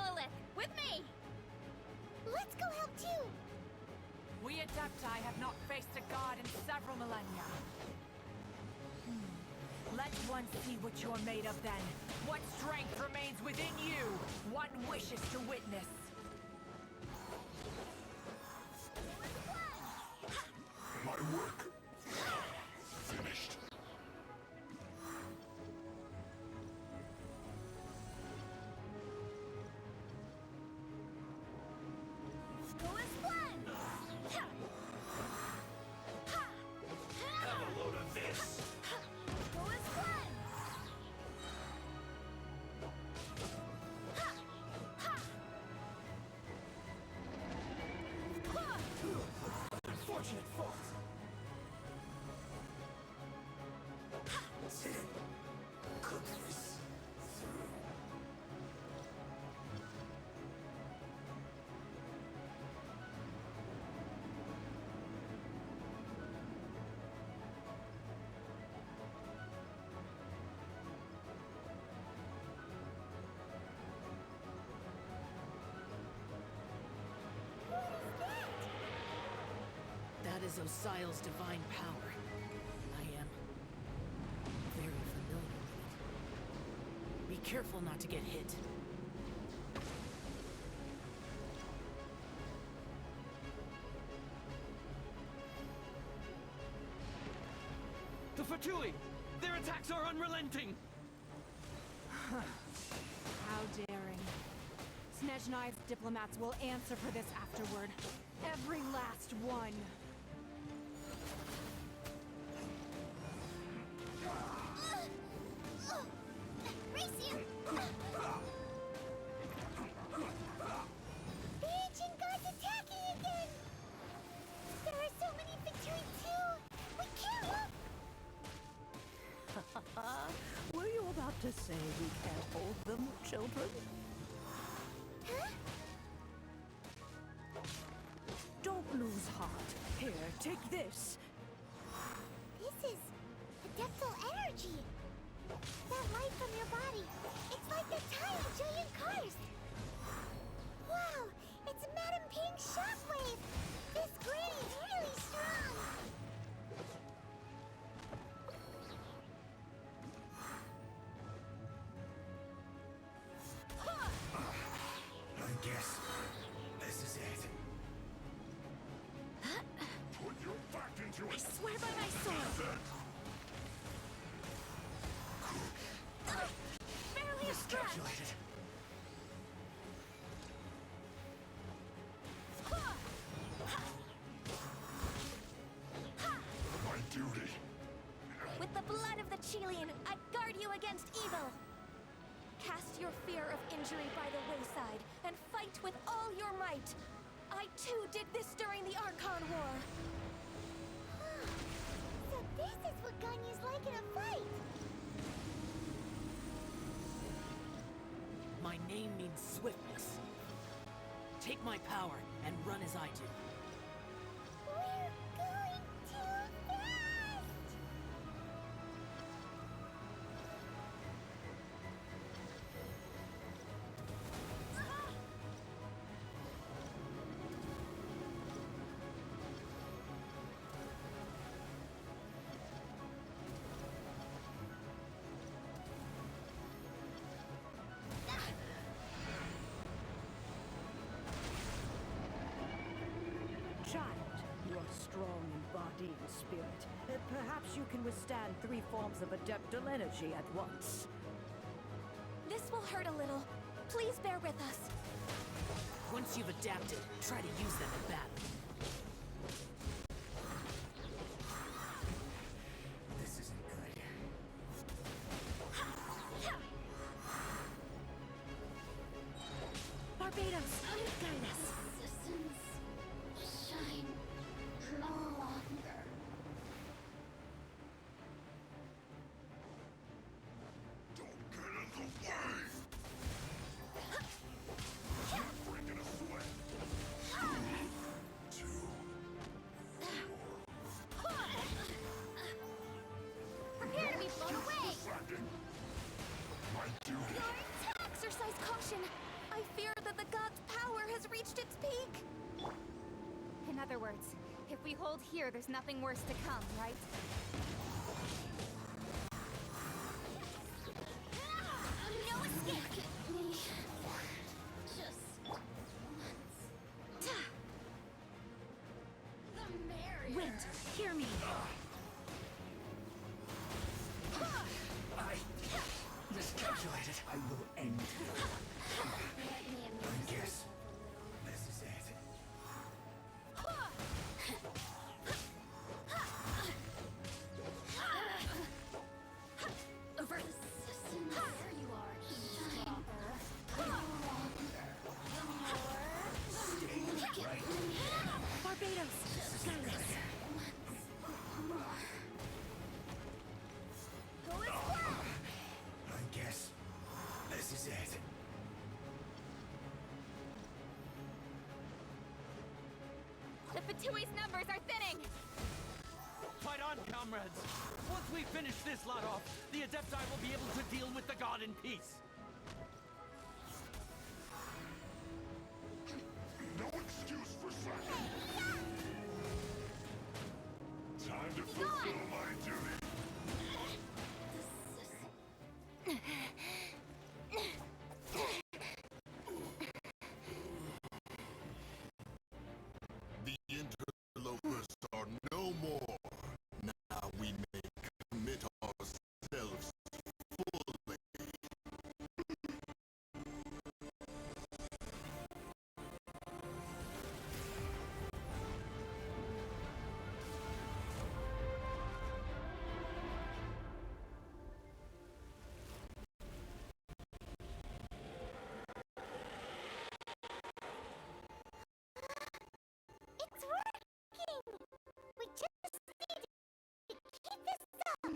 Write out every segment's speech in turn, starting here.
Lilith! With me! Let's go help too! We Adepti have not faced a god in several millennia. Let one see what you're made of then. What strength remains within you? One wishes to witness. My work finished. Go as one! Have a load of this. Go as one! Unfortunate fault. Cook this through. That is Osial's divine power. I am very familiar with it. Be careful not to get hit. The Fatui! Their attacks are unrelenting! How daring. Snezhnai's diplomats will answer for this afterward. Every last one. Racium! The ancient gods attacking again! There are so many Fatui too! We can't look! Were you about to say we can't hold them, children? Huh? Don't lose heart. Here, take this. This is adeptal energy! That light from your body, it's like the tiny giant cars! Wow, it's Madame Ping's shockwave! This granny's really strong! I guess this is it. Put your back into it. I swear by my sword! Barely a stretch! Calculated. My duty. With the blood of the Chelian, I guard you against evil! Cast your fear of injury by the wayside, and fight with all your might! I too did this during the Archon War! So this is what Ganyu's like in a fight! My name means swiftness. Take my power and run as I do. We're going too fast! Child, you are strong in body and spirit. Perhaps you can withstand 3 forms of adeptal energy at once. This will hurt a little. Please bear with us. Once you've adapted, try to use them in battle. This isn't good. Barbatos, guide us. Systems shine no longer. Don't get in the way! You're breaking a sweat! 2, 4. Prepare to be blown away! Distracting. My duty. Exercise caution. I fear afterwards. If we hold here, there's nothing worse to come, right? No escape! Just Wait, hear me. I miscalculated. I will end you. I guess this is it. over. There you are. Stay right Barbados, got this. I guess this is it. The Fatui's numbers are thinning! Fight on, comrades! Once we finish this lot off, the Adepti will be able to deal with the god in peace. No excuse for slacking. Time to fulfill my duty. The interlopers are no more. Now we may commit ourselves fully. It's working! We just need to keep this up!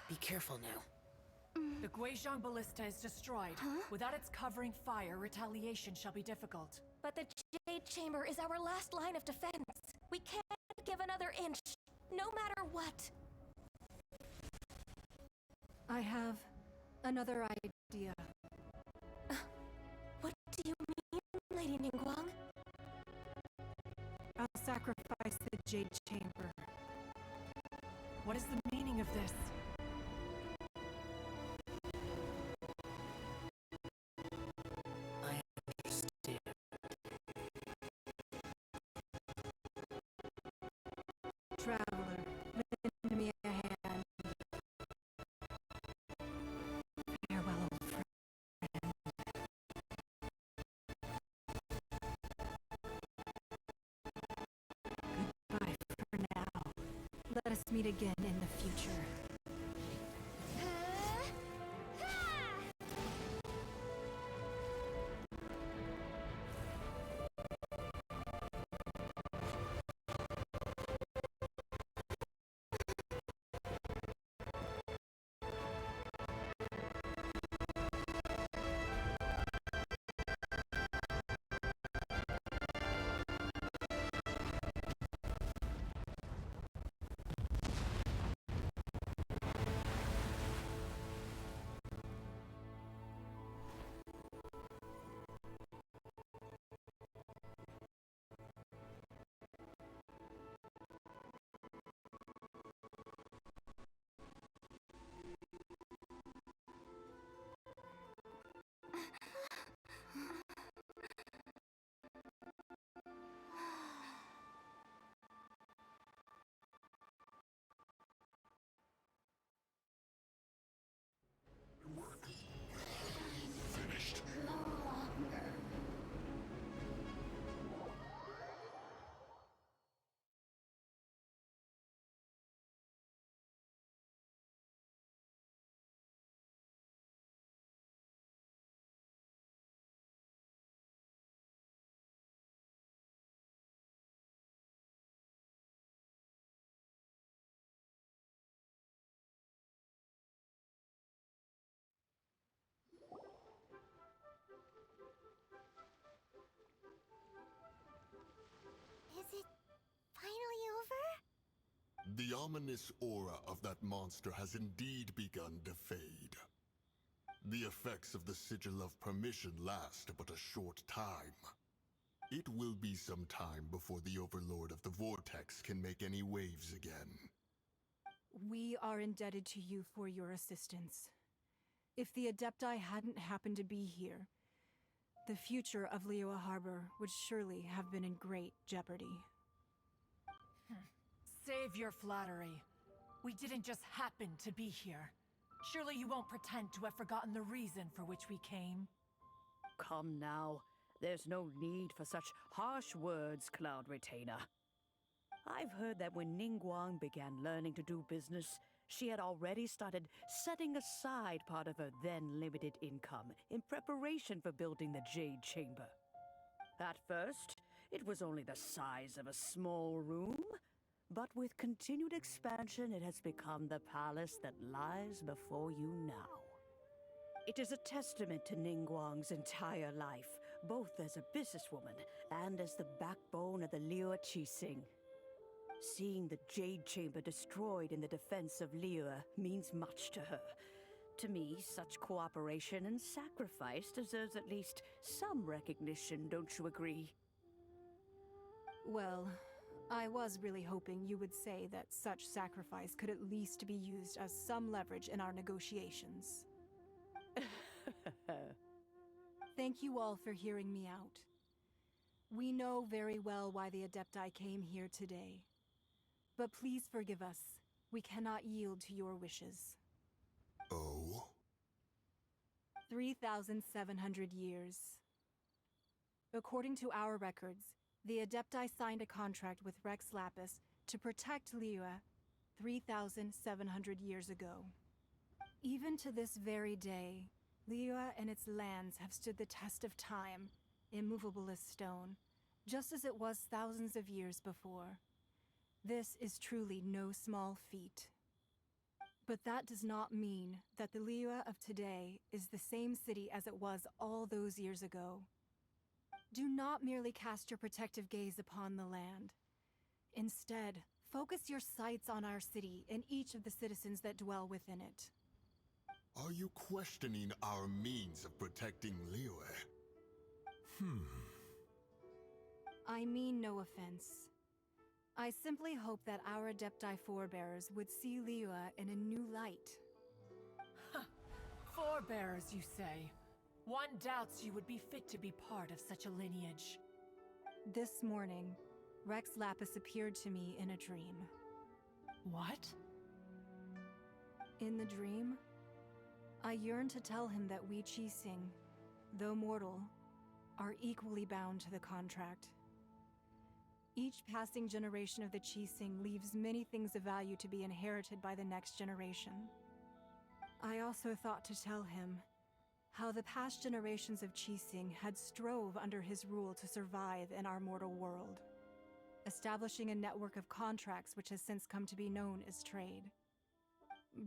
Be careful now. The Guizhong Ballista is destroyed. Without its covering fire, retaliation shall be difficult. But the Jade Chamber is our last line of defense. We can't give another inch, no matter what. I have another idea. What do you mean, Lady Ningguang? I'll sacrifice the Jade Chamber. What is the meaning of this? I understand. Traveler, lend me a hand. Farewell, old friend. Goodbye for now. Let us meet again in the future. The ominous aura of that monster has indeed begun to fade. The effects of the Sigil of Permission last but a short time. It will be some time before the Overlord of the Vortex can make any waves again. We are indebted to you for your assistance. If the Adepti hadn't happened to be here, the future of Liyue Harbor would surely have been in great jeopardy. Save your flattery. We didn't just happen to be here. Surely you won't pretend to have forgotten the reason for which we came. Come now. There's no need for such harsh words, Cloud Retainer. I've heard that when Ningguang began learning to do business, she had already started setting aside part of her then limited income in preparation for building the Jade Chamber. At first, it was only the size of a small room, but with continued expansion, it has become the palace that lies before you now. It is a testament to Ningguang's entire life, both as a businesswoman and as the backbone of the Liyue Qixing. Seeing the Jade Chamber destroyed in the defense of Liyue means much to her. To me, such cooperation and sacrifice deserves at least some recognition, don't you agree? Well, I was really hoping you would say that such sacrifice could at least be used as some leverage in our negotiations. Thank you all for hearing me out. We know very well why the Adepti came here today. But please forgive us. We cannot yield to your wishes. Oh? 3,700 years. According to our records, the Adepti signed a contract with Rex Lapis to protect Liyue 3,700 years ago. Even to this very day, Liyue and its lands have stood the test of time, immovable as stone, just as it was thousands of years before. This is truly no small feat. But that does not mean that the Liyue of today is the same city as it was all those years ago. Do not merely cast your protective gaze upon the land. Instead, focus your sights on our city and each of the citizens that dwell within it. Are you questioning our means of protecting Liyue? I mean no offense. I simply hope that our Adepti forebears would see Liyue in a new light. Forebears, you say? One doubts you would be fit to be part of such a lineage. This morning, Rex Lapis appeared to me in a dream. What? In the dream, I yearned to tell him that we Qixing, though mortal, are equally bound to the contract. Each passing generation of the Qixing leaves many things of value to be inherited by the next generation. I also thought to tell him how the past generations of Qixing had strove under his rule to survive in our mortal world, establishing a network of contracts which has since come to be known as trade.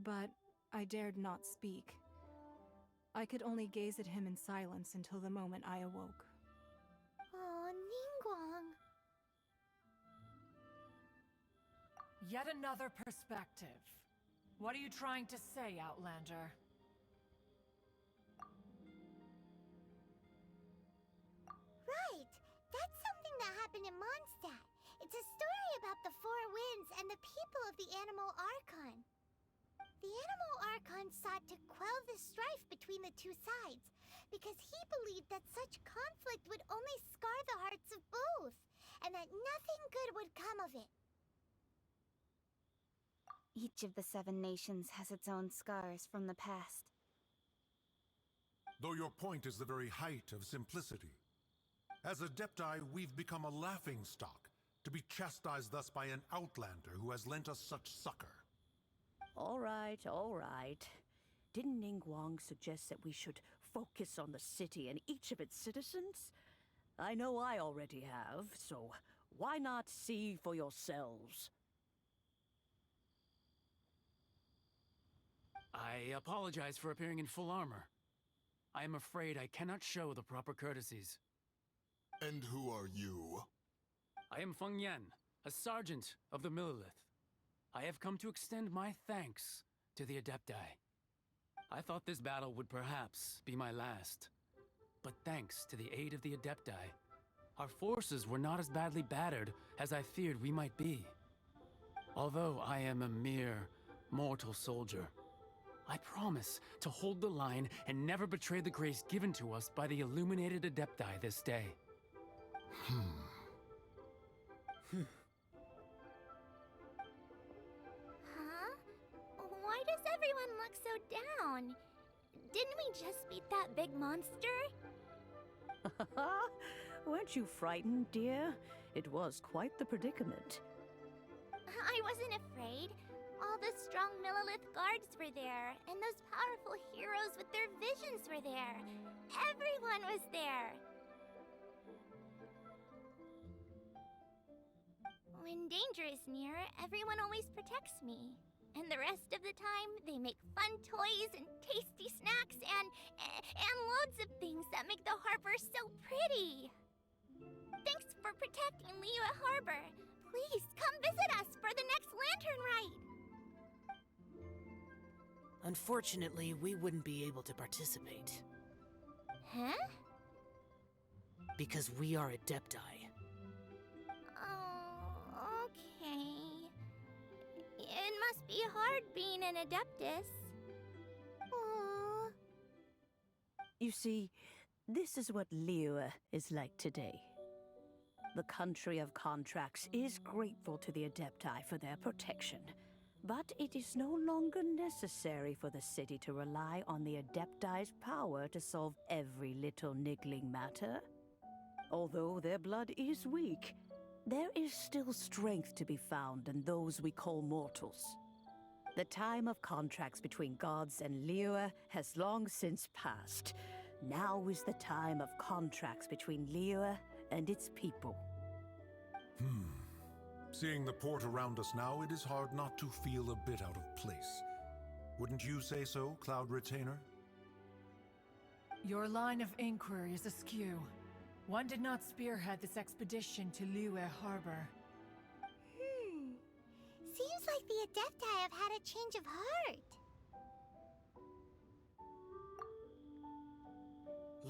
But I dared not speak. I could only gaze at him in silence until the moment I awoke. Oh, Ningguang. Yet another perspective. What are you trying to say, Outlander? Right! That's something that happened in Mondstadt. It's a story about the Four Winds and the people of the Animal Archon. The Animal Archon sought to quell the strife between the two sides, because he believed that such conflict would only scar the hearts of both, and that nothing good would come of it. Each of the 7 nations has its own scars from the past. Though your point is the very height of simplicity. As Adepti, we've become a laughingstock, to be chastised thus by an outlander who has lent us such succor. All right, all right. Didn't Ningguang suggest that we should focus on the city and each of its citizens? I know I already have, so why not see for yourselves? I apologize for appearing in full armor. I am afraid I cannot show the proper courtesies. And who are you? I am Feng Yan, a sergeant of the Millelith. I have come to extend my thanks to the Adepti. I thought this battle would perhaps be my last. But thanks to the aid of the Adepti, our forces were not as badly battered as I feared we might be. Although I am a mere mortal soldier, I promise to hold the line and never betray the grace given to us by the illuminated Adepti this day. Huh? Why does everyone look so down? Didn't we just beat that big monster? Weren't you frightened, dear? It was quite the predicament. I wasn't afraid. All the strong Millelith guards were there, and those powerful heroes with their visions were there. Everyone was there. When danger is near, everyone always protects me. And the rest of the time, they make fun toys and tasty snacks and loads of things that make the harbor so pretty. Thanks for protecting Liyue Harbor. Please come visit us for the next lantern rite. Unfortunately, we wouldn't be able to participate. Huh? Because we are Adepti. Oh, okay. It must be hard being an Adeptus. Aww. You see, this is what Liyue is like today. The country of Contracts is grateful to the Adepti for their protection, but it is no longer necessary for the city to rely on the Adepti's power to solve every little niggling matter. Although their blood is weak, there is still strength to be found in those we call mortals. The time of contracts between gods and Liyue has long since passed. Now is the time of contracts between Liyue and its people. Seeing the port around us now, it is hard not to feel a bit out of place. Wouldn't you say so, Cloud Retainer? Your line of inquiry is askew. One did not spearhead this expedition to Liyue Harbor. Seems like the Adepti have had a change of heart.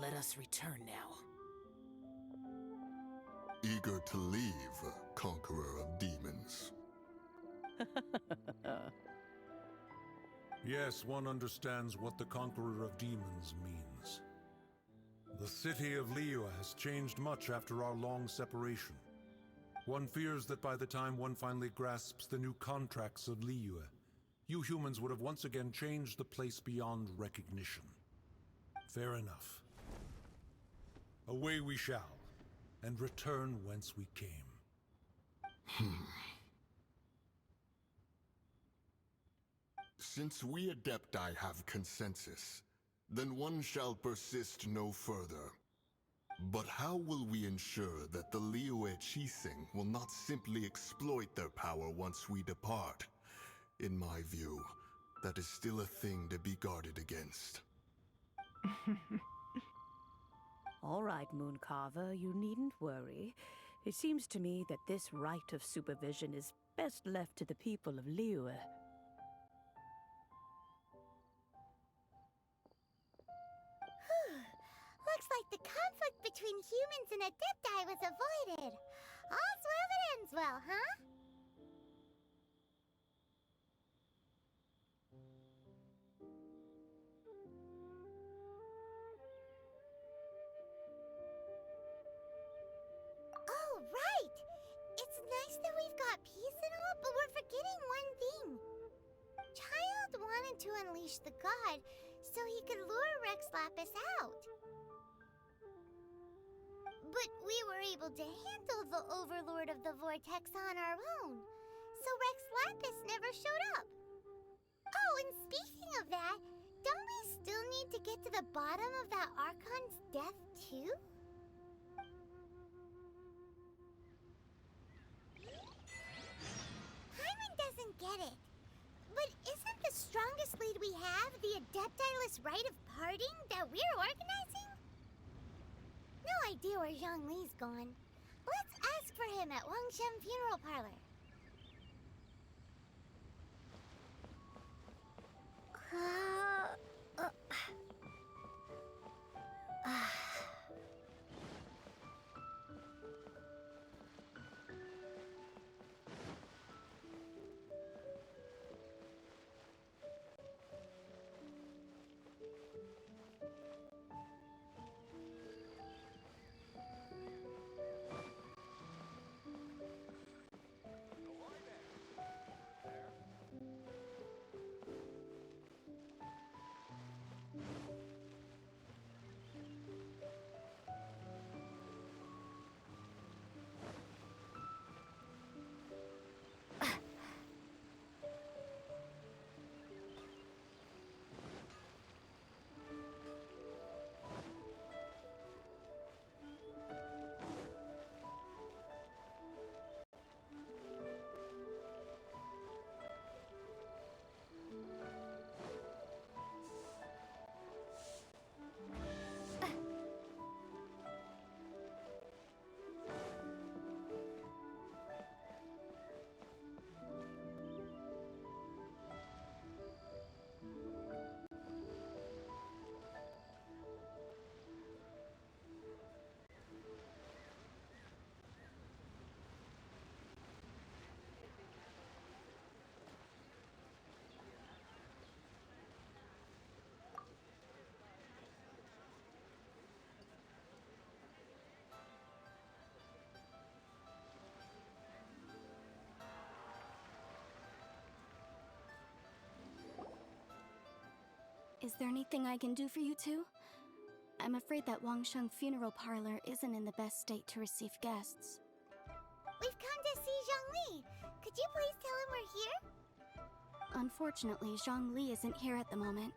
Let us return now. Eager to leave, Conqueror of Demons. Yes, one understands what the Conqueror of Demons means. The city of Liyue has changed much after our long separation. One fears that by the time one finally grasps the new contracts of Liyue, you humans would have once again changed the place beyond recognition. Fair enough. Away we shall, and return whence we came. Since we Adepti have consensus, then one shall persist no further. But how will we ensure that the Liyue Qixing will not simply exploit their power once we depart? In my view, that is still a thing to be guarded against. All right, Mooncarver, you needn't worry. It seems to me that this right of supervision is best left to the people of Liyue. Looks like the conflict between humans and Adepti was avoided. All's well that ends well, huh? Oh, right! It's nice that we've got peace and all, but we're forgetting one thing. Child wanted to unleash the god so he could lure Rex Lapis out. But we were able to handle the Overlord of the Vortex on our own, so Rex Lapis never showed up. Oh, and speaking of that, don't we still need to get to the bottom of that Archon's death, too? Hyman doesn't get it. But isn't the strongest lead we have the Adepti-less rite of parting that we're organizing? No idea where Zhongli's gone. Let's ask for him at Wangshen Funeral Parlor. Is there anything I can do for you two? I'm afraid that Wangsheng Funeral Parlor isn't in the best state to receive guests. We've come to see Zhongli. Could you please tell him we're here? Unfortunately, Zhongli isn't here at the moment.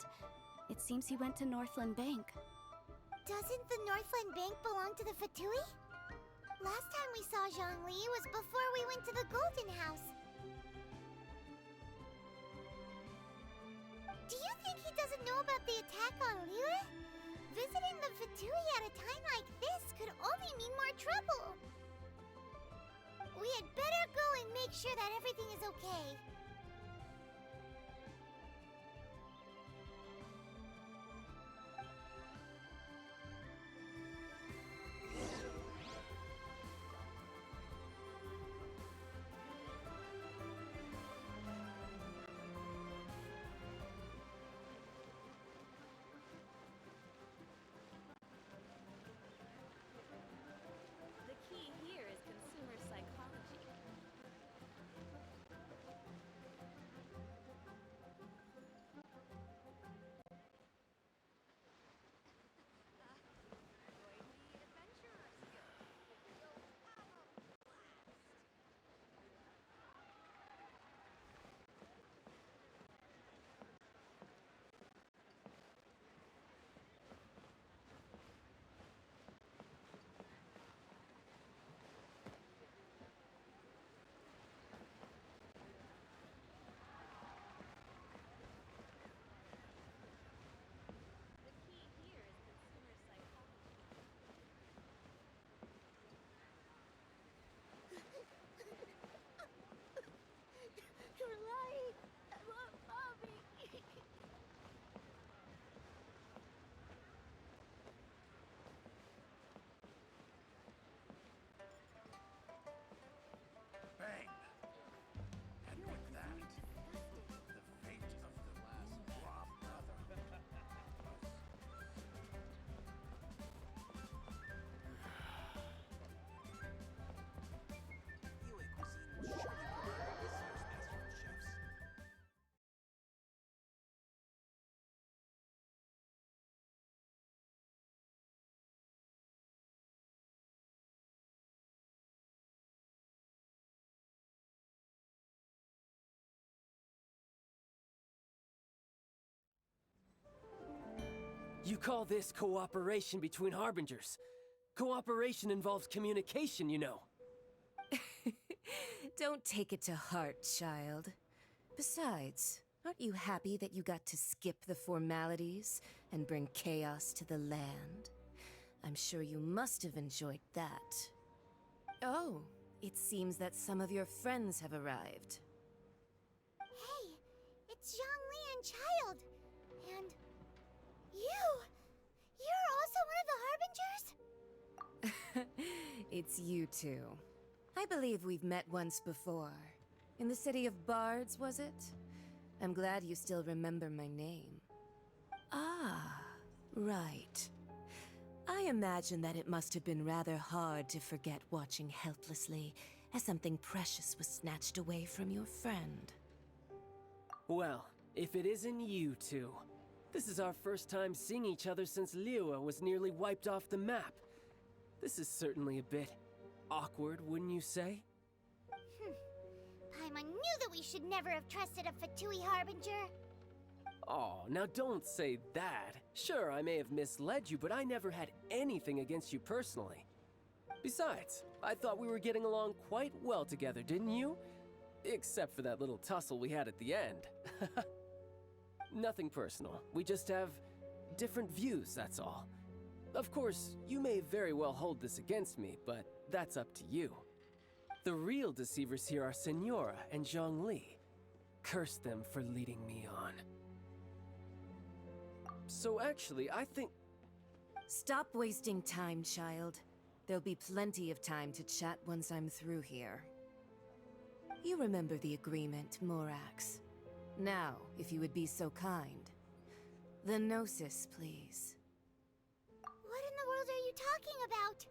It seems he went to Northland Bank. Doesn't the Northland Bank belong to the Fatui? Last time we saw Zhongli was before we went to the Golden House. Do you think he doesn't know about the attack on Liyue? Visiting the Fatui at a time like this could only mean more trouble. We had better go and make sure that everything is okay. The key here is consumer psychology. You're lying. I love Mommy. Bang! And with that, the fate of the last brother. Liyue cuisine will surely provide this year's master chefs. You call this cooperation between Harbingers? Cooperation involves communication, you know. Don't take it to heart, child. Besides, aren't you happy that you got to skip the formalities and bring chaos to the land? I'm sure you must have enjoyed that. Oh, it seems that some of your friends have arrived. Hey, it's Zhongli and Child. You're also one of the Harbingers? It's you two. I believe we've met once before. In the City of Bards, was it? I'm glad you still remember my name. Ah, right. I imagine that it must have been rather hard to forget watching helplessly as something precious was snatched away from your friend. Well, if it isn't you two. This is our first time seeing each other since Liyue was nearly wiped off the map. This is certainly a bit awkward, wouldn't you say? Paimon knew that we should never have trusted a Fatui Harbinger. Oh, now don't say that. Sure, I may have misled you, but I never had anything against you personally. Besides, I thought we were getting along quite well together, didn't you? Except for that little tussle we had at the end. Nothing personal. We just have different views, that's all. Of course, you may very well hold this against me, but that's up to you. The real deceivers here are Senora and Zhongli. Curse them for leading me on. So actually, I think... Stop wasting time, child. There'll be plenty of time to chat once I'm through here. You remember the agreement, Morax. Now, if you would be so kind. The Gnosis, please. What in the world are you talking about?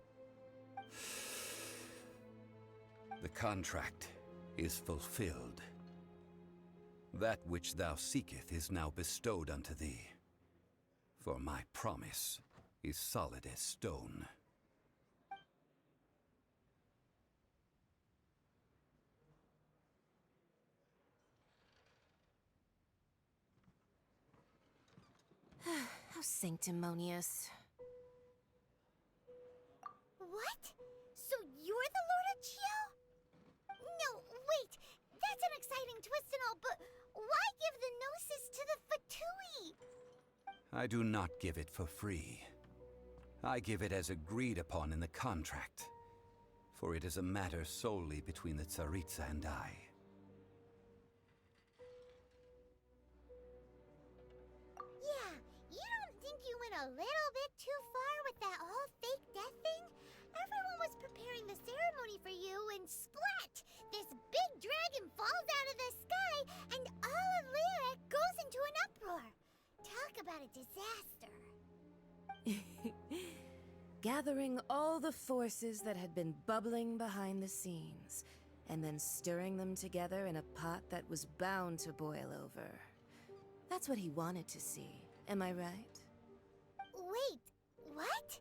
The contract is fulfilled. That which thou seeketh is now bestowed unto thee. For my promise is solid as stone. How sanctimonious. What? So you're the Lord of Chiao? No, wait! That's an exciting twist and all, but why give the Gnosis to the Fatui? I do not give it for free. I give it as agreed upon in the contract. For it is a matter solely between the Tsaritsa and I. Yeah, you don't think you went a little bit too far with that whole fake death thing? Everyone was preparing the ceremony for you and splat! This big dragon falls out of the sky and all of Lyra goes into an uproar. Talk about a disaster. Gathering all the forces that had been bubbling behind the scenes, and then stirring them together in a pot that was bound to boil over. That's what he wanted to see, am I right? Wait, what?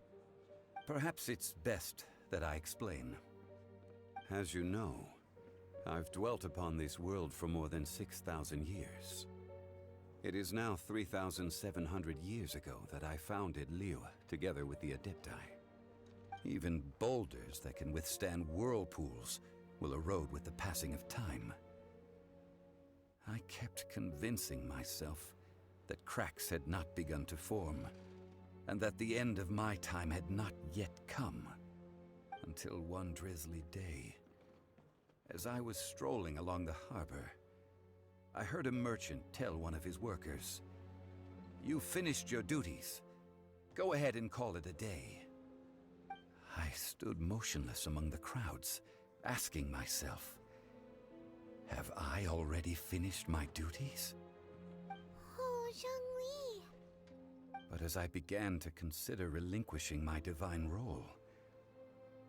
Perhaps it's best that I explain. As you know, I've dwelt upon this world for more than 6,000 years. It is now 3,700 years ago that I founded Liyue, together with the Adepti. Even boulders that can withstand whirlpools will erode with the passing of time. I kept convincing myself that cracks had not begun to form, and that the end of my time had not yet come. Until one drizzly day, as I was strolling along the harbor, I heard a merchant tell one of his workers, "You finished your duties. Go ahead and call it a day." I stood motionless among the crowds, asking myself, have I already finished my duties? Oh, Zhongli. But as I began to consider relinquishing my divine role,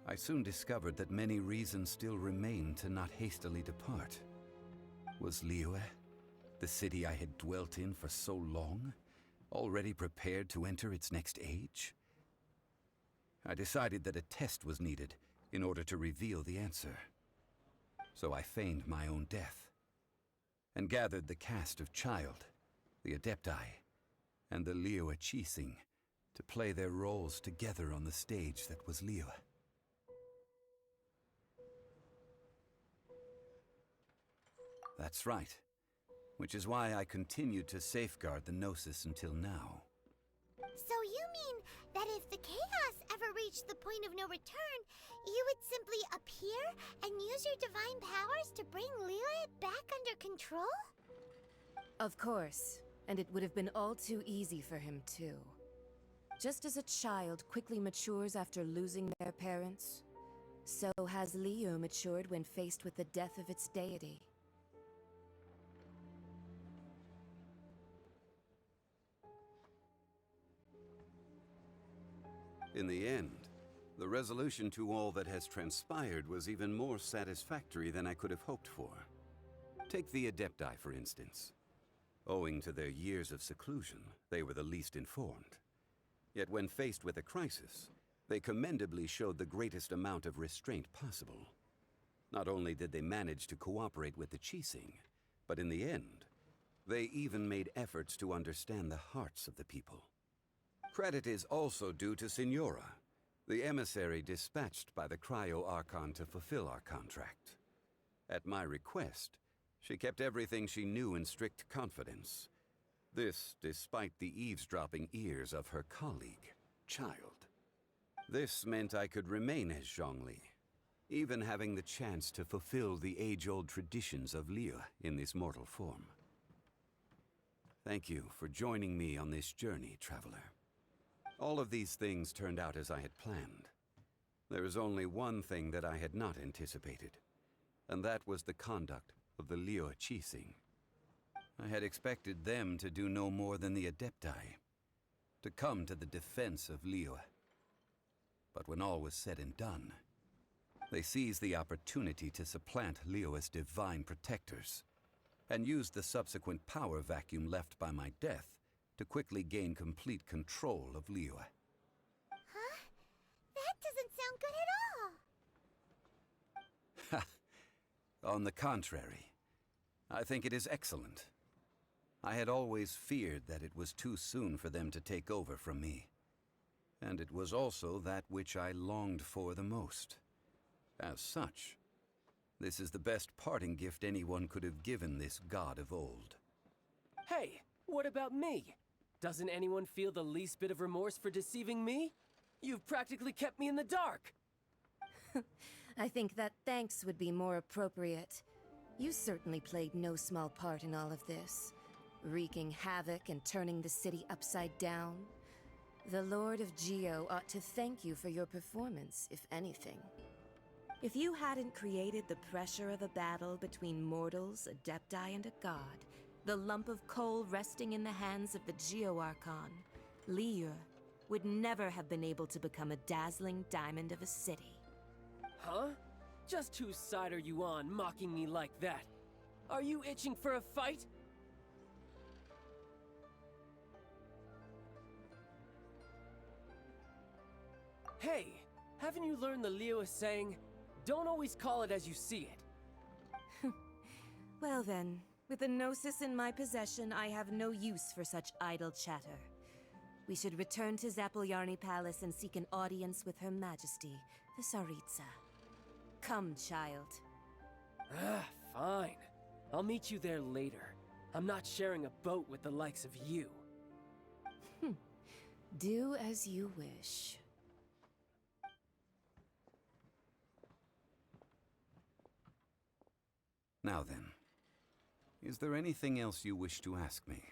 I soon discovered that many reasons still remained to not hastily depart. Was Liyue, the city I had dwelt in for so long, already prepared to enter its next age? I decided that a test was needed in order to reveal the answer. So I feigned my own death, and gathered the cast of Child, the Adepti, and the Liyue Qixing to play their roles together on the stage that was Liyue. That's right. Which is why I continued to safeguard the Gnosis until now. So you mean that if the chaos ever reached the point of no return, you would simply appear and use your divine powers to bring Liyue back under control? Of course. And it would have been all too easy for him, too. Just as a child quickly matures after losing their parents, so has Liyue matured when faced with the death of its deity. In the end, the resolution to all that has transpired was even more satisfactory than I could have hoped for. Take the Adepti, for instance. Owing to their years of seclusion, they were the least informed. Yet when faced with a crisis, they commendably showed the greatest amount of restraint possible. Not only did they manage to cooperate with the Qixing, but in the end, they even made efforts to understand the hearts of the people. Credit is also due to Signora, the emissary dispatched by the Cryo Archon to fulfill our contract. At my request, she kept everything she knew in strict confidence. This despite the eavesdropping ears of her colleague, Childe. This meant I could remain as Zhongli, even having the chance to fulfill the age-old traditions of Liyue in this mortal form. Thank you for joining me on this journey, traveler. All of these things turned out as I had planned. There is only one thing that I had not anticipated, and that was the conduct of the Liyue Qixing. I had expected them to do no more than the Adepti, to come to the defense of Liyue. But when all was said and done, they seized the opportunity to supplant Liyue's divine protectors, and used the subsequent power vacuum left by my death to quickly gain complete control of Liyue. Huh? That doesn't sound good at all! On the contrary, I think it is excellent. I had always feared that it was too soon for them to take over from me. And it was also that which I longed for the most. As such, this is the best parting gift anyone could have given this god of old. Hey, what about me? Doesn't anyone feel the least bit of remorse for deceiving me? You've practically kept me in the dark! I think that thanks would be more appropriate. You certainly played no small part in all of this, wreaking havoc and turning the city upside down. The Lord of Geo ought to thank you for your performance, if anything. If you hadn't created the pressure of a battle between mortals, Adepti, and a god, the lump of coal resting in the hands of the Geo Archon, Liyue would never have been able to become a dazzling diamond of a city. Huh? Just whose side are you on, mocking me like that? Are you itching for a fight? Hey, haven't you learned the Liyue saying, don't always call it as you see it? Well then, with the Gnosis in my possession, I have no use for such idle chatter. We should return to Zapoljarny Palace and seek an audience with Her Majesty, the Tsaritsa. Come, child. Fine. I'll meet you there later. I'm not sharing a boat with the likes of you. Do as you wish. Now then, is there anything else you wish to ask me?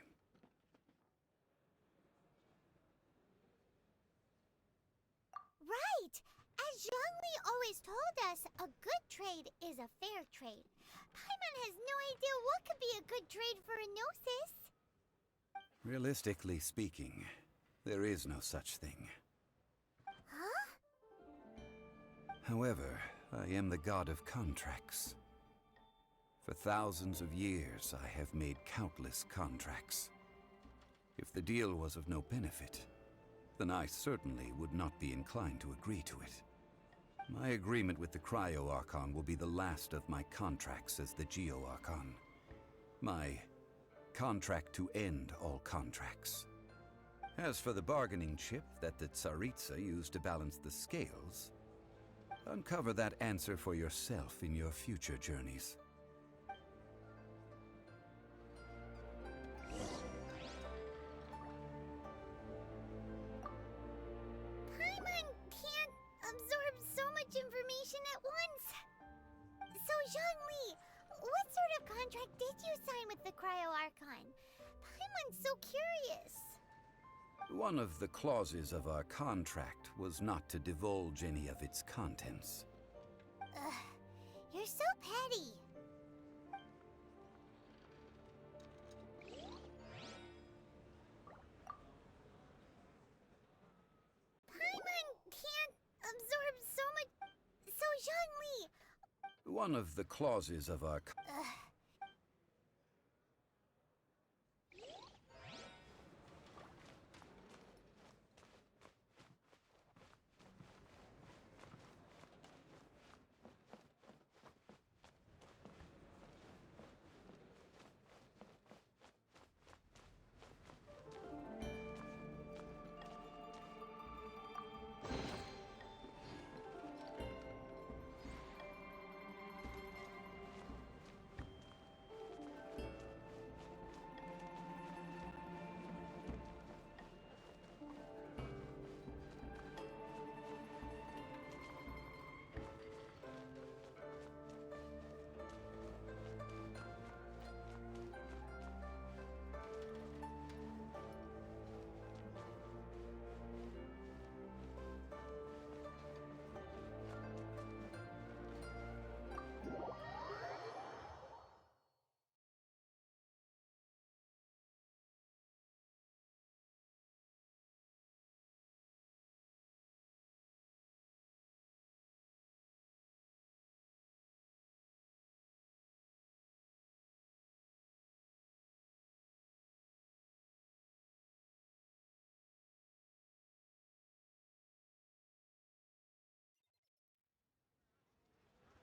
Right! As Zhongli always told us, a good trade is a fair trade. Paimon has no idea what could be a good trade for a Gnosis. Realistically speaking, there is no such thing. Huh? However, I am the god of contracts. For thousands of years, I have made countless contracts. If the deal was of no benefit, then I certainly would not be inclined to agree to it. My agreement with the Cryo Archon will be the last of my contracts as the Geo Archon. My contract to end all contracts. As for the bargaining chip that the Tsaritsa used to balance the scales, uncover that answer for yourself in your future journeys. Paimon can't absorb so much information at once. So, Zhongli, what sort of contract did you sign with the Cryo Archon? Everyone's so curious. One of the clauses of our contract was not to divulge any of its contents. Ugh, you're so petty. Paimon can't absorb so much. So Zhongli. One of the clauses of our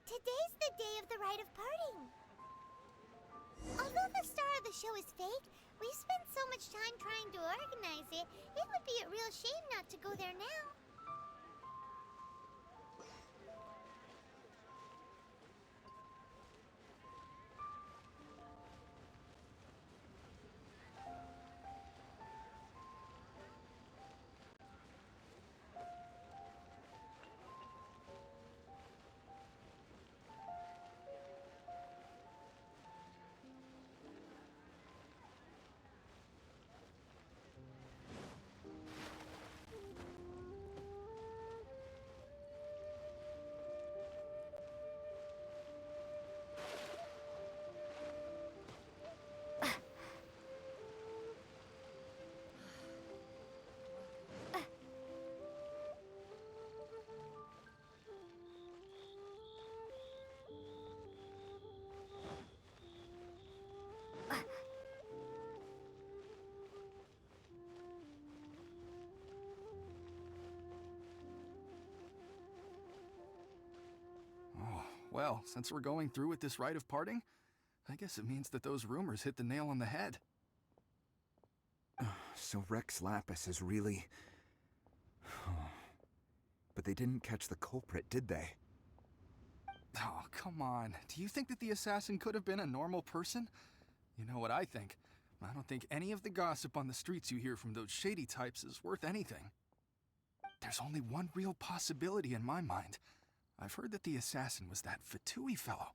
Today's the day of the rite of parting. Although the star of the show is fake, we spent so much time trying to organize it, it would be a real shame not to go there now. Well, since we're going through with this rite of parting, I guess it means that those rumors hit the nail on the head. So Rex Lapis is really... But they didn't catch the culprit, did they? Oh, come on. Do you think that the assassin could have been a normal person? You know what I think. I don't think any of the gossip on the streets you hear from those shady types is worth anything. There's only one real possibility in my mind. I've heard that the assassin was that Fatui fellow.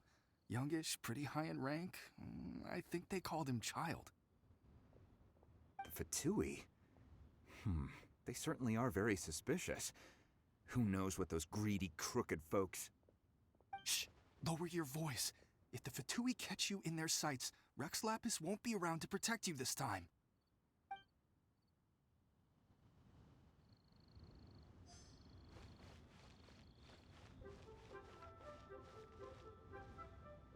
Youngish, pretty high in rank. I think they called him Child. The Fatui? They certainly are very suspicious. Who knows what those greedy, crooked folks... Shh! Lower your voice. If the Fatui catch you in their sights, Rex Lapis won't be around to protect you this time.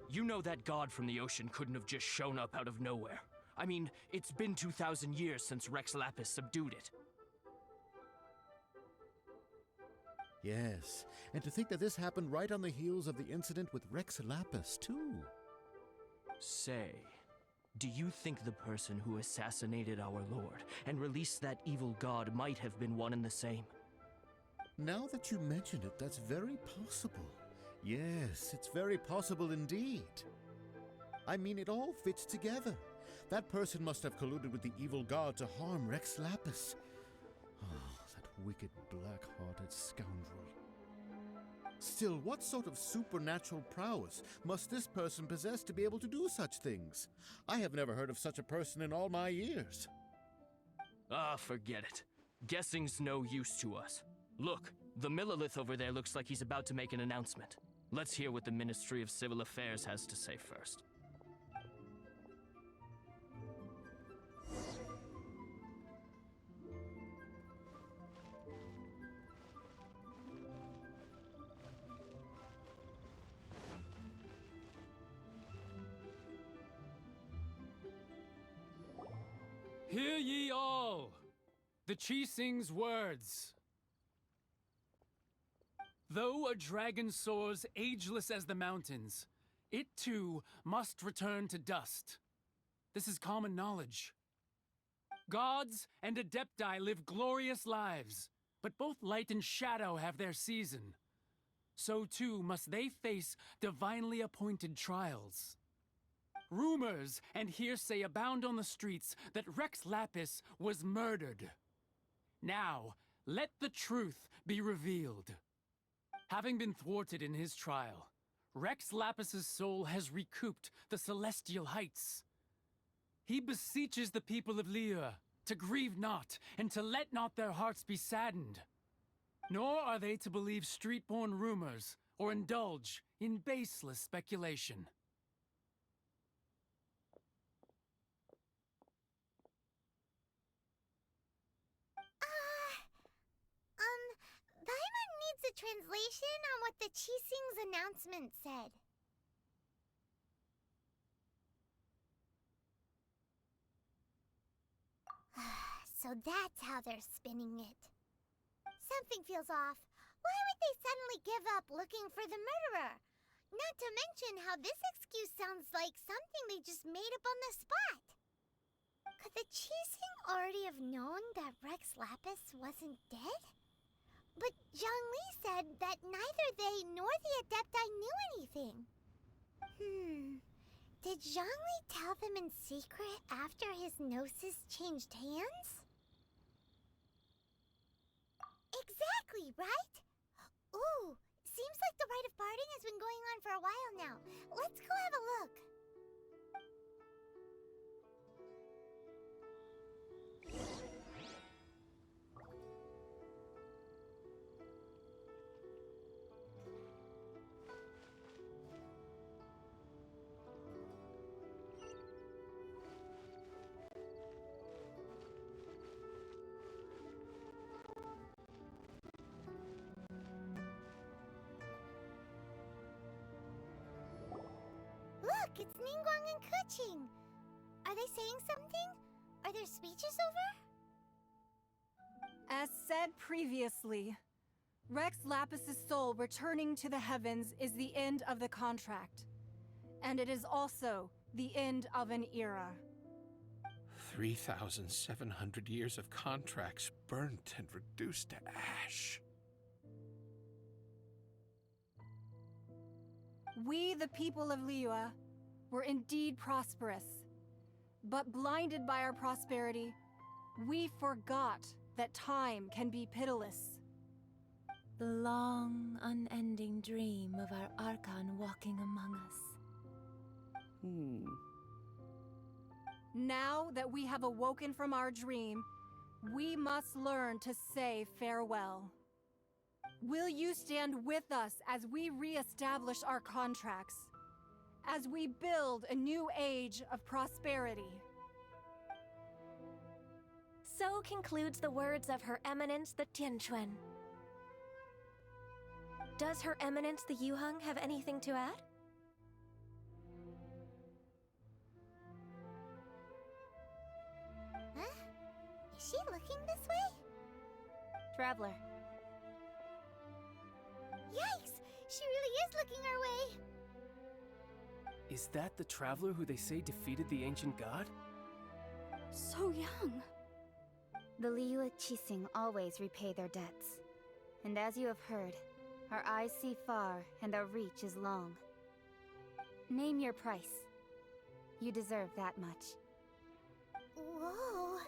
You know that god from the ocean couldn't have just shown up out of nowhere. I mean, it's been 2,000 years since Rex Lapis subdued it. Yes, and to think that this happened right on the heels of the incident with Rex Lapis, too. Say, do you think the person who assassinated our lord and released that evil god might have been one and the same? Now that you mention it, that's very possible. Yes, it's very possible indeed. I mean, it all fits together. That person must have colluded with the evil god to harm Rex Lapis. Oh, that wicked, black-hearted scoundrel. Still, what sort of supernatural prowess must this person possess to be able to do such things? I have never heard of such a person in all my years. Ah, forget it. Guessing's no use to us. Look, the Millelith over there looks like he's about to make an announcement. Let's hear what the Ministry of Civil Affairs has to say first. Hear ye all! The Qixing's words. Though a dragon soars ageless as the mountains, it too must return to dust. This is common knowledge. Gods and Adepti live glorious lives, but both light and shadow have their season. So too must they face divinely appointed trials. Rumors and hearsay abound on the streets that Rex Lapis was murdered. Now, let the truth be revealed. Having been thwarted in his trial, Rex Lapis's soul has recouped the celestial heights. He beseeches the people of Liyue to grieve not and to let not their hearts be saddened. Nor are they to believe street-born rumors or indulge in baseless speculation. Paimon needs a translation on what the Qixing's announcement said. So that's how they're spinning it. Something feels off. Why would they suddenly give up looking for the murderer? Not to mention how this excuse sounds like something they just made up on the spot. Could the Qixing already have known that Rex Lapis wasn't dead? But Zhongli said that neither they nor the Adepti knew anything. Did Zhongli tell them in secret after his gnosis changed hands? Exactly, right? Ooh, seems like the rite of parting has been going on for a while now. Let's go have a look. Look, it's Ningguang and Keqing. Are they saying something? Are their speeches over? As said previously, Rex Lapis's soul returning to the heavens is the end of the contract. And it is also the end of an era. 3,700 years of contracts burnt and reduced to ash. We, the people of Liyue, were indeed prosperous. But blinded by our prosperity, we forgot that time can be pitiless. The long, unending dream of our Archon walking among us. Now that we have awoken from our dream, we must learn to say farewell. Will you stand with us as we re-establish our contracts? As we build a new age of prosperity? So concludes the words of Her Eminence the Tianquan. Does Her Eminence the Yuheng have anything to add? Huh? Is she looking this way? Traveler. Yikes! She really is looking our way! Is that the traveler who they say defeated the ancient god? So young. The Liyue Qixing always repay their debts. And as you have heard, our eyes see far and our reach is long. Name your price. You deserve that much. Whoa!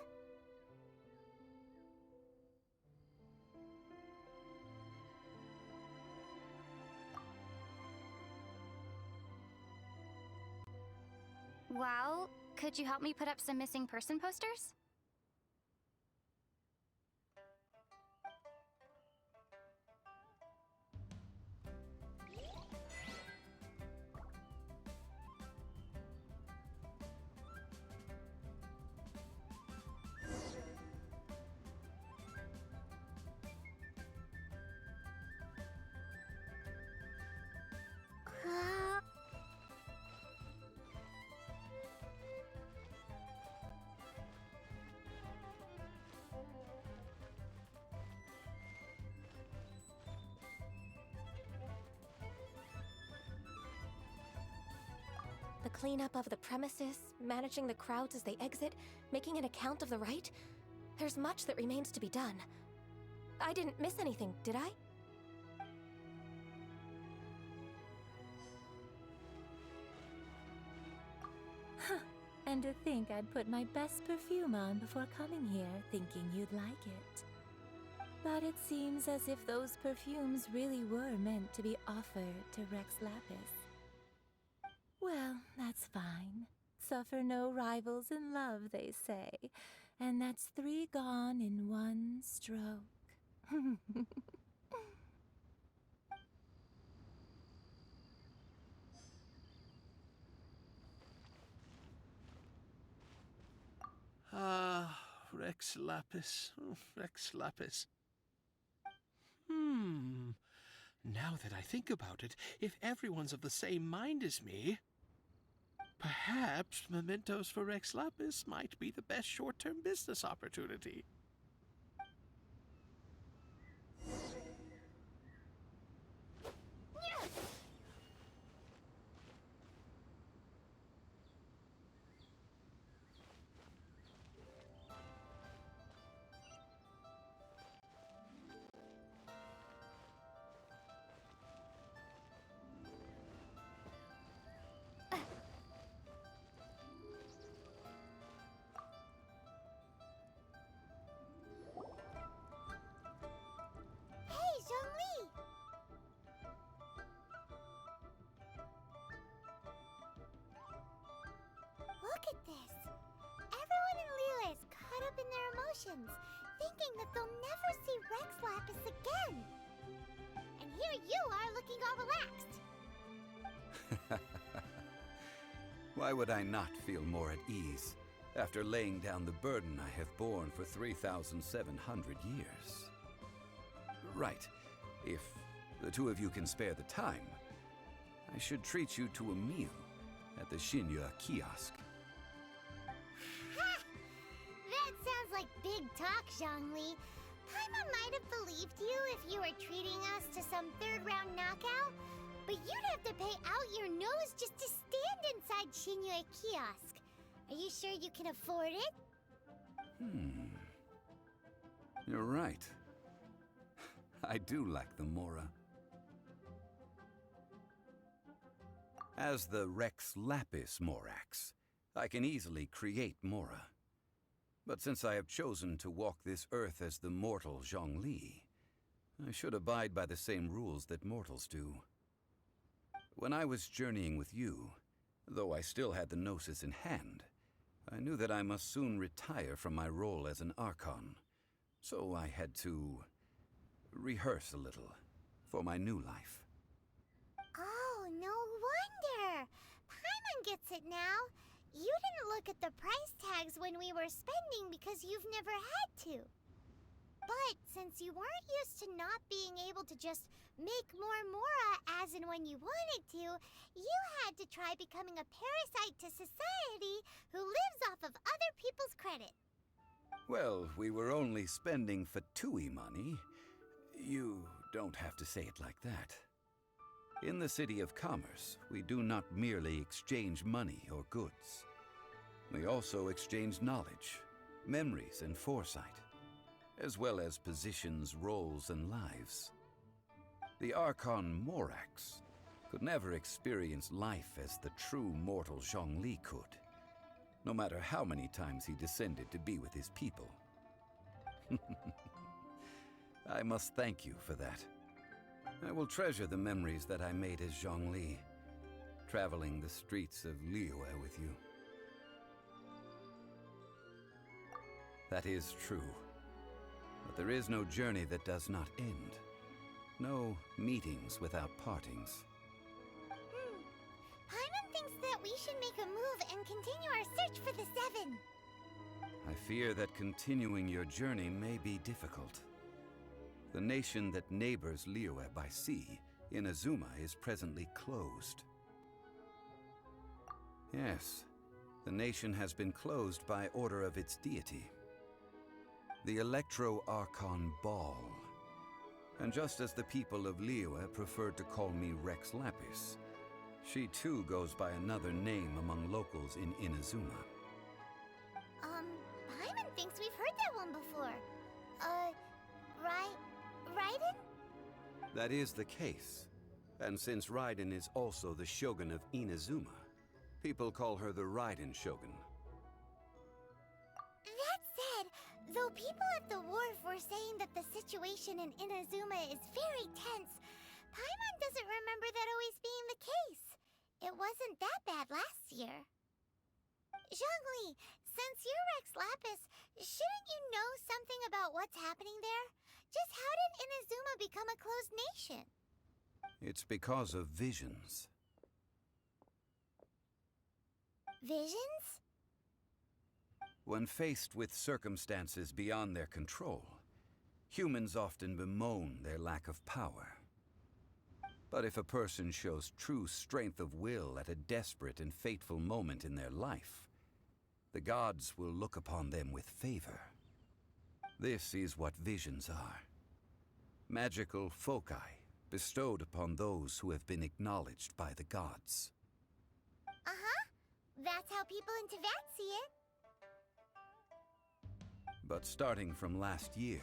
Well, could you help me put up some missing person posters? The cleanup of the premises, managing the crowds as they exit, making an account of the rite. There's much that remains to be done. I didn't miss anything, did I? And to think I'd put my best perfume on before coming here, thinking you'd like it. But it seems as if those perfumes really were meant to be offered to Rex Lapis. Well, that's fine. Suffer no rivals in love, they say. And that's 3 gone in 1 stroke. Ah, Rex Lapis. Oh, Rex Lapis. Now that I think about it, if everyone's of the same mind as me, perhaps mementos for Rex Lapis might be the best short-term business opportunity. Look at this! Everyone in Liyue is caught up in their emotions, thinking that they'll never see Rex Lapis again. And here you are looking all relaxed. Why would I not feel more at ease after laying down the burden I have borne for 3,700 years? Right. If the 2 of you can spare the time, I should treat you to a meal at the Shinya kiosk. Ha! That sounds like big talk, Zhongli. Paimon might have believed you if you were treating us to some 3rd round knockout, but you'd have to pay out your nose just to stand inside Shinya kiosk. Are you sure you can afford it? You're right. I do lack the Mora. As the Rex Lapis Morax, I can easily create Mora. But since I have chosen to walk this earth as the mortal Zhongli, I should abide by the same rules that mortals do. When I was journeying with you, though I still had the Gnosis in hand, I knew that I must soon retire from my role as an Archon, so I had to rehearse a little for my new life. Oh, no wonder! Paimon gets it now. You didn't look at the price tags when we were spending because you've never had to. But since you weren't used to not being able to just make more Mora as and when you wanted to, you had to try becoming a parasite to society who lives off of other people's credit. Well, we were only spending Fatui money. You don't have to say it like that. In the City of Commerce, we do not merely exchange money or goods. We also exchange knowledge, memories, and foresight, as well as positions, roles, and lives. The Archon Morax could never experience life as the true mortal Zhongli could, no matter how many times he descended to be with his people. I must thank you for that. I will treasure the memories that I made as Zhongli, traveling the streets of Liyue with you. That is true. But there is no journey that does not end. No meetings without partings. Paimon thinks that we should make a move and continue our search for the Seven. I fear that continuing your journey may be difficult. The nation that neighbors Liyue by sea, Inazuma, is presently closed. Yes, the nation has been closed by order of its deity, the Electro-Archon Ball. And just as the people of Liyue preferred to call me Rex Lapis, she too goes by another name among locals in Inazuma. Paimon thinks we've heard that one before. Raiden? That is the case. And since Raiden is also the Shogun of Inazuma, people call her the Raiden Shogun. That said, though people at the wharf were saying that the situation in Inazuma is very tense, Paimon doesn't remember that always being the case. It wasn't that bad last year. Zhongli, since you're Rex Lapis, shouldn't you know something about what's happening there? Just how did Inazuma become a closed nation? It's because of visions. Visions? When faced with circumstances beyond their control, humans often bemoan their lack of power. But if a person shows true strength of will at a desperate and fateful moment in their life, the gods will look upon them with favor. This is what visions are. Magical foci bestowed upon those who have been acknowledged by the gods. That's how people in Teyvat see it. But starting from last year,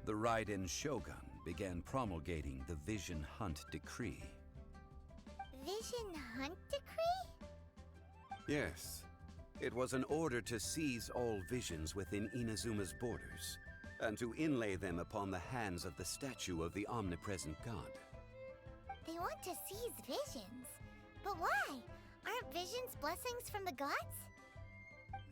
the Raiden Shogun began promulgating the Vision Hunt Decree. Vision Hunt Decree? Yes. It was an order to seize all visions within Inazuma's borders, and to inlay them upon the hands of the statue of the omnipresent god. They want to seize visions. But why? Aren't visions blessings from the gods?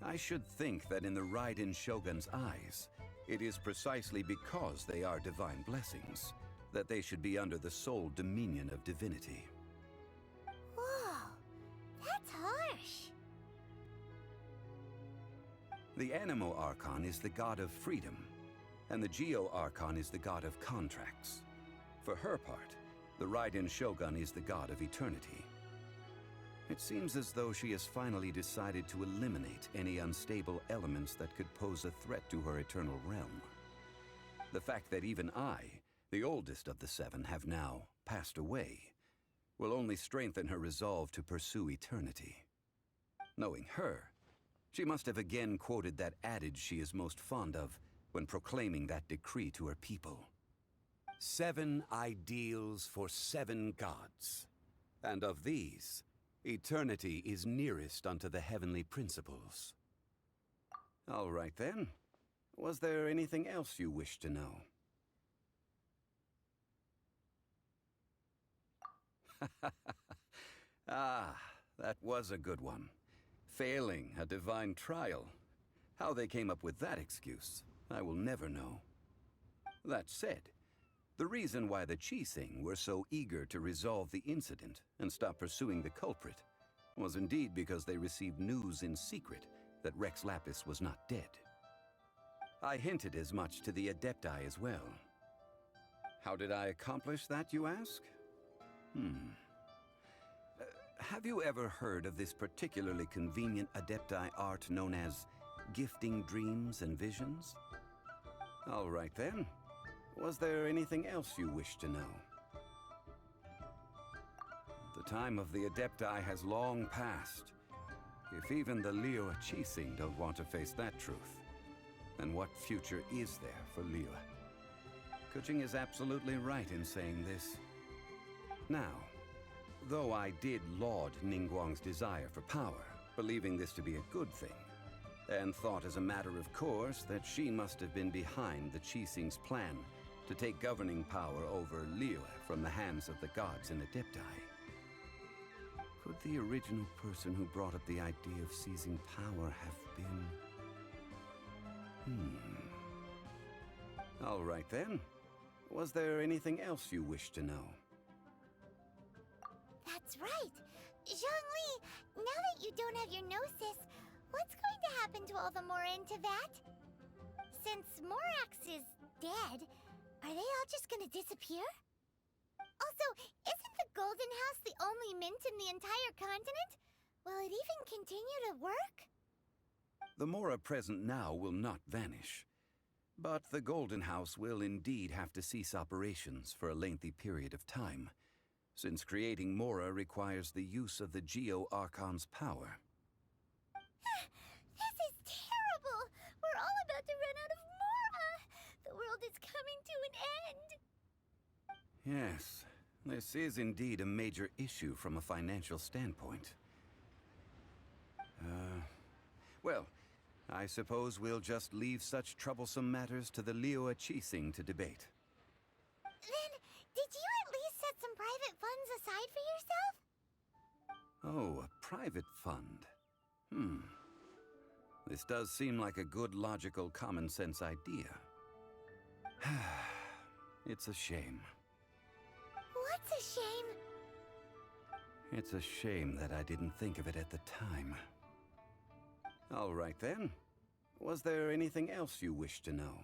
I should think that in the Raiden Shogun's eyes, it is precisely because they are divine blessings that they should be under the sole dominion of divinity. Whoa, that's harsh. The Anemo Archon is the god of freedom, and the Geo Archon is the god of contracts. For her part, the Raiden Shogun is the god of eternity. It seems as though she has finally decided to eliminate any unstable elements that could pose a threat to her eternal realm. The fact that even I, the oldest of the seven, have now passed away, will only strengthen her resolve to pursue eternity. Knowing her, she must have again quoted that adage she is most fond of when proclaiming that decree to her people. 7 ideals for 7 gods, and of these, eternity is nearest unto the heavenly principles. All right then. Was there anything else you wish to know? Ah, that was a good one. Failing a divine trial. How they came up with that excuse, I will never know. That said, the reason why the Qixing were so eager to resolve the incident and stop pursuing the culprit was indeed because they received news in secret that Rex Lapis was not dead. I hinted as much to the Adepti as well. How did I accomplish that, you ask? Have you ever heard of this particularly convenient Adepti art known as gifting dreams and visions? All right then. Was there anything else you wish to know? The time of the Adepti has long passed. If even the Liyue Qixing don't want to face that truth, then what future is there for Liyue? Keqing is absolutely right in saying this. Now, though I did laud Ningguang's desire for power, believing this to be a good thing, and thought as a matter of course that she must have been behind the Qixing's plan to take governing power over Liyue from the hands of the gods and Adepti. Could the original person who brought up the idea of seizing power have been... All right then. Was there anything else you wish to know? That's right. Zhongli, now that you don't have your gnosis, what's going to happen to all the Mora in Teyvat? Since Morax is dead, are they all just gonna disappear? Also, isn't the Golden House the only mint in the entire continent? Will it even continue to work? The Mora present now will not vanish. But the Golden House will indeed have to cease operations for a lengthy period of time, since creating Mora requires the use of the Geo-Archon's power. This is terrible! We're all about to run out of Mora! The world is coming to an end! Yes, this is indeed a major issue from a financial standpoint. Well, I suppose we'll just leave such troublesome matters to the Liyue Qixing to debate. Then, did you at least set some private funds aside for yourself? Oh, a private fund. This does seem like a good, logical, common-sense idea. It's a shame. What's a shame? It's a shame that I didn't think of it at the time. All right then. Was there anything else you wish to know?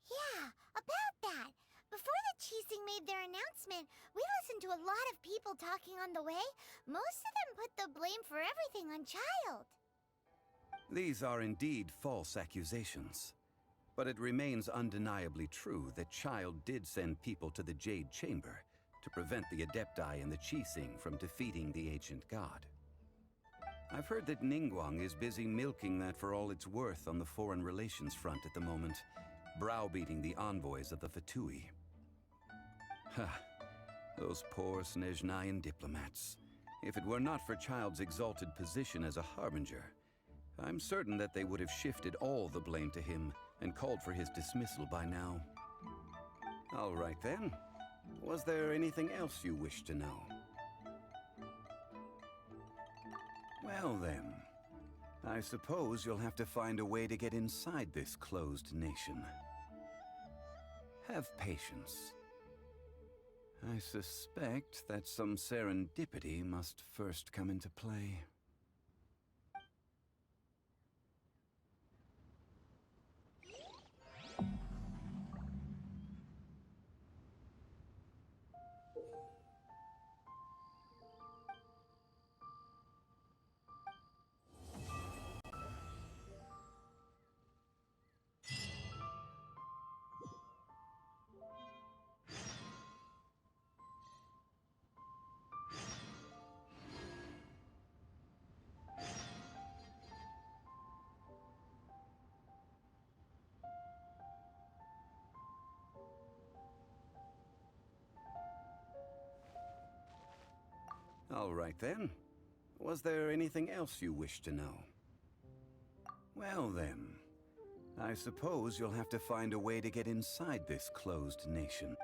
Yeah, about that. Before the Qixing made their announcement, we listened to a lot of people talking on the way. Most of them put the blame for everything on Childe. These are indeed false accusations. But it remains undeniably true that Childe did send people to the Jade Chamber to prevent the Adepti and the Qixing from defeating the ancient god. I've heard that Ningguang is busy milking that for all it's worth on the foreign relations front at the moment, browbeating the envoys of the Fatui. Ha! Those poor Snezhnayan diplomats. If it were not for Childe's exalted position as a harbinger, I'm certain that they would have shifted all the blame to him and called for his dismissal by now. All right then. Was there anything else you wish to know? Well then, I suppose you'll have to find a way to get inside this closed nation. Have patience. I suspect that some serendipity must first come into play. All right then. Was there anything else you wish to know? Well then, I suppose you'll have to find a way to get inside this closed nation.